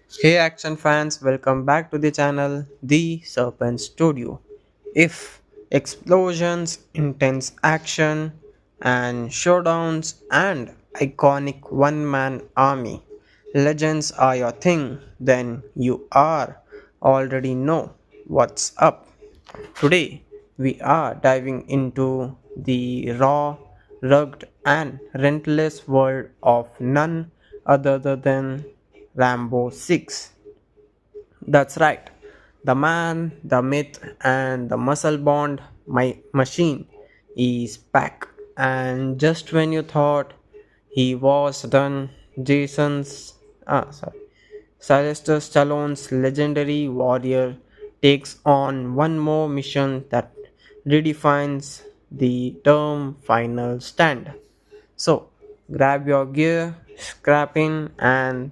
Hey action fans, welcome back to the channel The Serpent Studio. If explosions, intense action, and showdowns and iconic one-man army legends are your thing, then you are already know what's up. Today we are diving into the raw, rugged, and relentless world of none other than Rambo 6. That's right. The man, the myth, and the muscle bond my machine is back. And just when you thought he was done, sorry, Sylvester Stallone's legendary warrior takes on one more mission that redefines the term final stand. So, grab your gear, strap in, and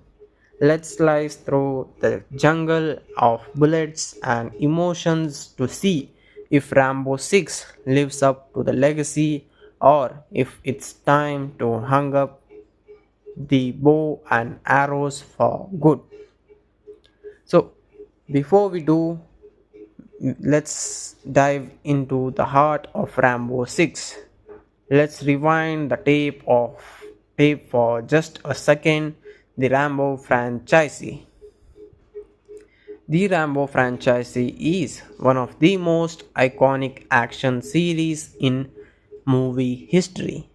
let's slice through the jungle of bullets and emotions to see if Rambo 6 lives up to the legacy or if it's time to hang up the bow and arrows for good. So, before we do, let's dive into the heart of Rambo 6. Let's rewind the tape for just a second. The Rambo franchise. The Rambo franchise is one of the most iconic action series in movie history.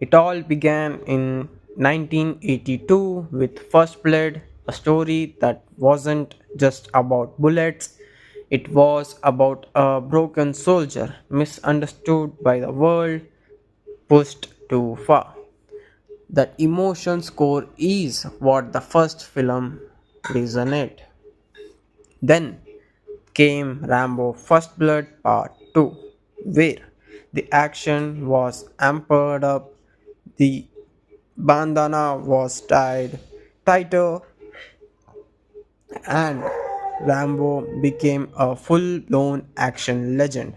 It all began in 1982 with First Blood, a story that wasn't just about bullets, it was about a broken soldier misunderstood by the world, pushed too far. That emotion score is what the first film resonated. Then came Rambo First Blood Part 2, where the action was amped up, the bandana was tied tighter, and Rambo became a full blown action legend.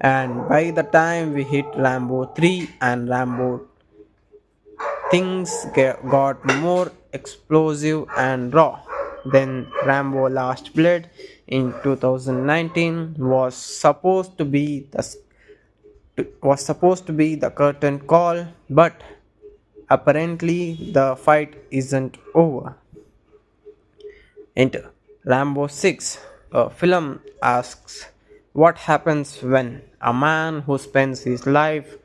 And by the time we hit Rambo 3 and Rambo, things got more explosive and raw. Then Rambo Last Blood in 2019 was supposed to be the curtain call, but apparently the fight isn't over. Enter Rambo 6. A film asks what happens when a man who spends his life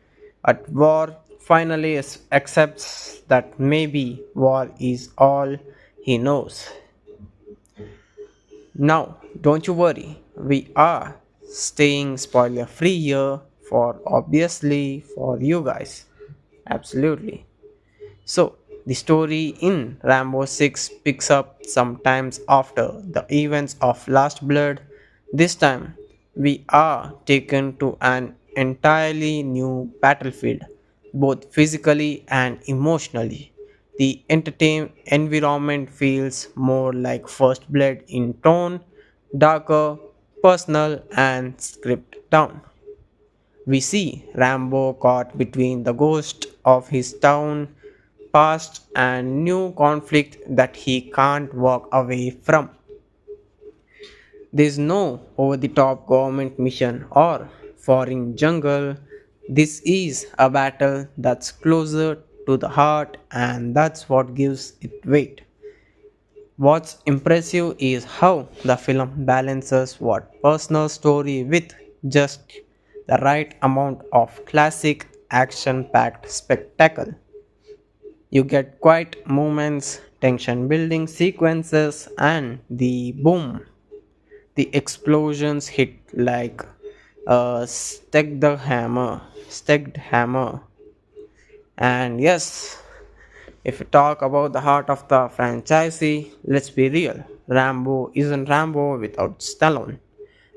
at war finally accepts that maybe war is all he knows. Now, don't you worry, we are staying spoiler free here for obviously for you guys. Absolutely. So, the story in Rambo 6 picks up sometimes after the events of Last Blood. This time, we are taken to an entirely new battlefield, both physically and emotionally. The entertain environment feels more like First Blood in tone, darker, personal, and stripped down. We see Rambo caught between the ghost of his town past and new conflict that he can't walk away from. There's no over the top government mission or foreign jungle. This is a battle that's closer to the heart, and that's what gives it weight. What's impressive is how the film balances what personal story with just the right amount of classic action packed spectacle. You get quiet moments, tension building sequences, and the boom, the explosions hit like a stacked hammer. And yes, if we talk about the heart of the franchise, let's be real. Rambo isn't Rambo without Stallone.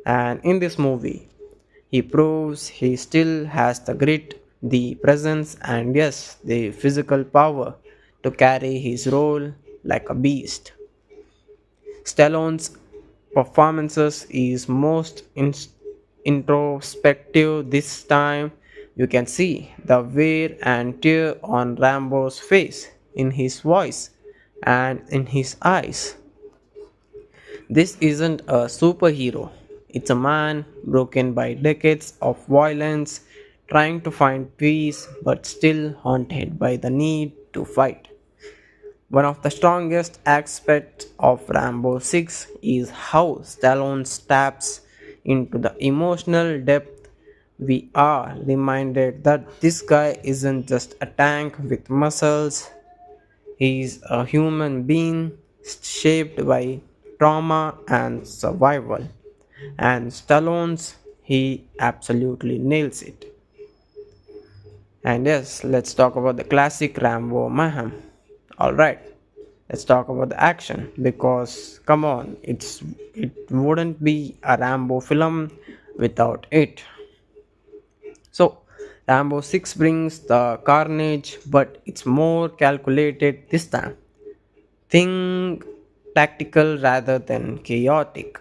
And in this movie, he proves he still has the grit, the presence, and yes, the physical power to carry his role like a beast. Stallone's performances is most introspective this time. You can see the wear and tear on Rambo's face, in his voice, and in his eyes. This isn't a superhero, it's a man broken by decades of violence, trying to find peace but still haunted by the need to fight. One of the strongest aspects of Rambo 6 is how Stallone taps into the emotional depth. We are reminded that this guy isn't just a tank with muscles, he is a human being shaped by trauma and survival. And Stallone's, he absolutely nails it. And yes, let's talk about the classic Rambo Mayhem. Alright, let's talk about the action because come on, it wouldn't be a Rambo film without it. So, Rambo 6 brings the carnage, but it's more calculated this time. Think tactical rather than chaotic.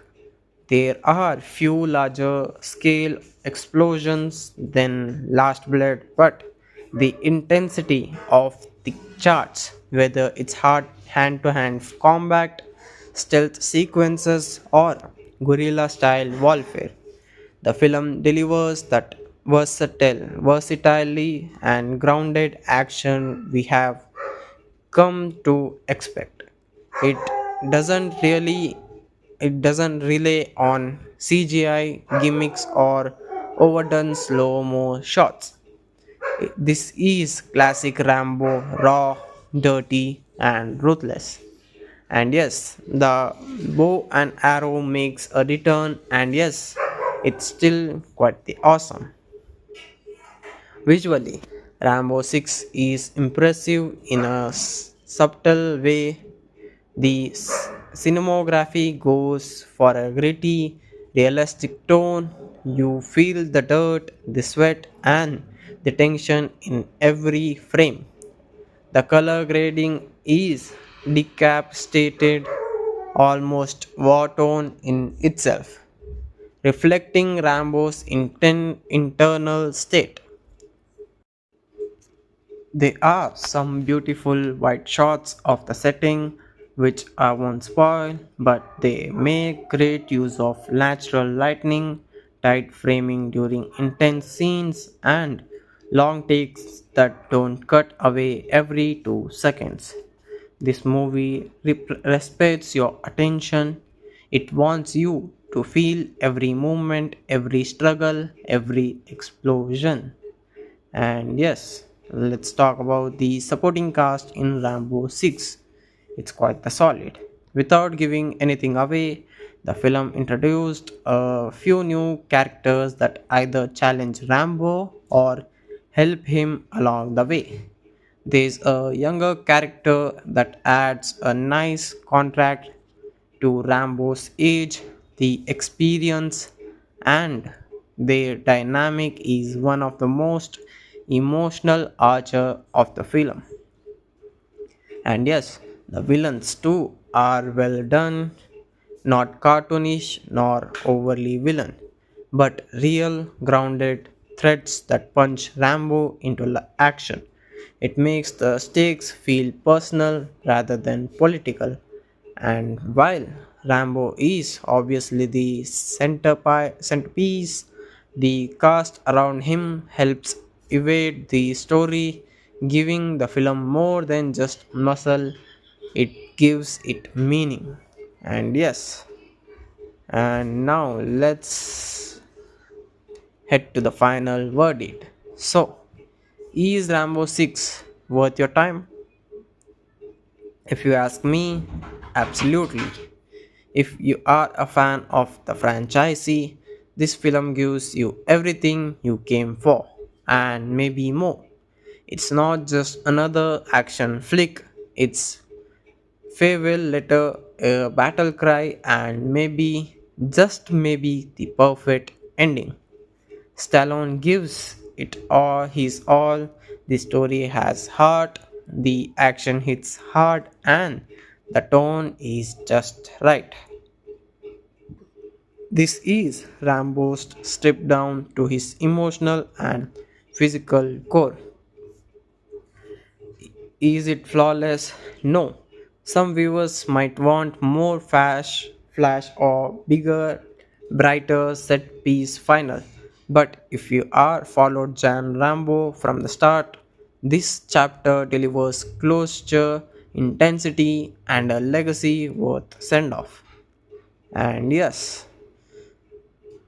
There are few larger scale explosions than Last Blood, but the intensity of the charts, whether it's hard hand to hand combat, stealth sequences, or guerrilla style warfare, the film delivers that versatility and grounded action we have come to expect. It doesn't really it doesn't rely on CGI gimmicks or overdone slow-mo shots. This is classic Rambo, raw, dirty, and ruthless. And yes, the bow and arrow makes a return, and yes, it's still quite the awesome. Visually, Rambo 6 is impressive in a subtle way. The cinematography goes for a gritty, realistic tone. You feel the dirt, the sweat, and the tension in every frame. The color grading is decapitated, almost war tone in itself, reflecting Rambo's internal state. There are some beautiful white shots of the setting, which I won't spoil, but they make great use of natural lighting, tight framing during intense scenes, and long takes that don't cut away every 2 seconds. This movie respects your attention. It wants you to feel every movement, every struggle, every explosion. And yes, let's talk about the supporting cast in Rambo 6. It's quite the solid. Without giving anything away, the film introduced a few new characters that either challenge Rambo or help him along the way. There's a younger character that adds a nice contract to Rambo's age, the experience, and their dynamic is one of the most emotional archer of the film. And yes, the villains too are well done, not cartoonish nor overly villain, but real grounded threats that punch Rambo into action. It makes the stakes feel personal rather than political. And while Rambo is obviously the centerpiece, the cast around him helps evade the story, giving the film more than just muscle, it gives it meaning. And yes, and now let's head to the final verdict. So, is Rambo 6 worth your time? If you ask me, absolutely. If you are a fan of the franchise, this film gives you everything you came for and maybe more. It's not just another action flick, it's farewell letter, a battle cry, and maybe, just maybe, the perfect ending. Stallone gives it all his all. The story has heart, the action hits hard, and the tone is just right. This is Rambo's stripped down to his emotional and physical core. Is it flawless? No, Some viewers might want more flash or bigger, brighter set piece final. But if you are followed Jan Rambo from the start, this chapter delivers closure, intensity, and a legacy worth send off. And yes,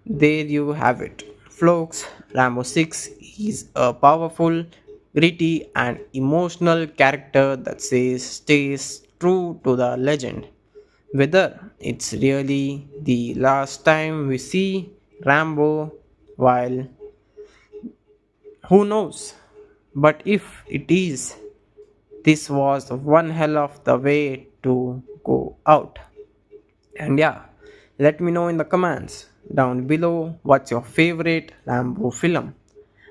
there you have it. Folks, Rambo 6 is a powerful, gritty, and emotional character that stays true to the legend. Whether it's really the last time we see Rambo, while who knows? But if it is, this was one hell of the way to go out. And yeah, let me know in the comments down below what's your favorite Rambo film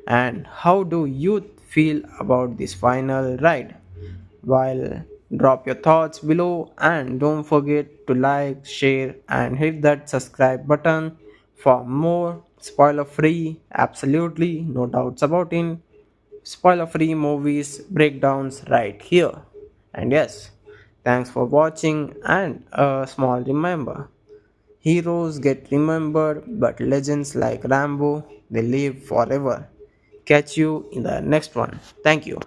and how do you feel about this final ride. While drop your thoughts below and don't forget to like, share and hit that subscribe button for more spoiler free, absolutely no doubts about it, spoiler free movies breakdowns right here. And yes, thanks for watching and a small remember. Heroes get remembered, but legends like Rambo, they live forever. Catch you in the next one. Thank you.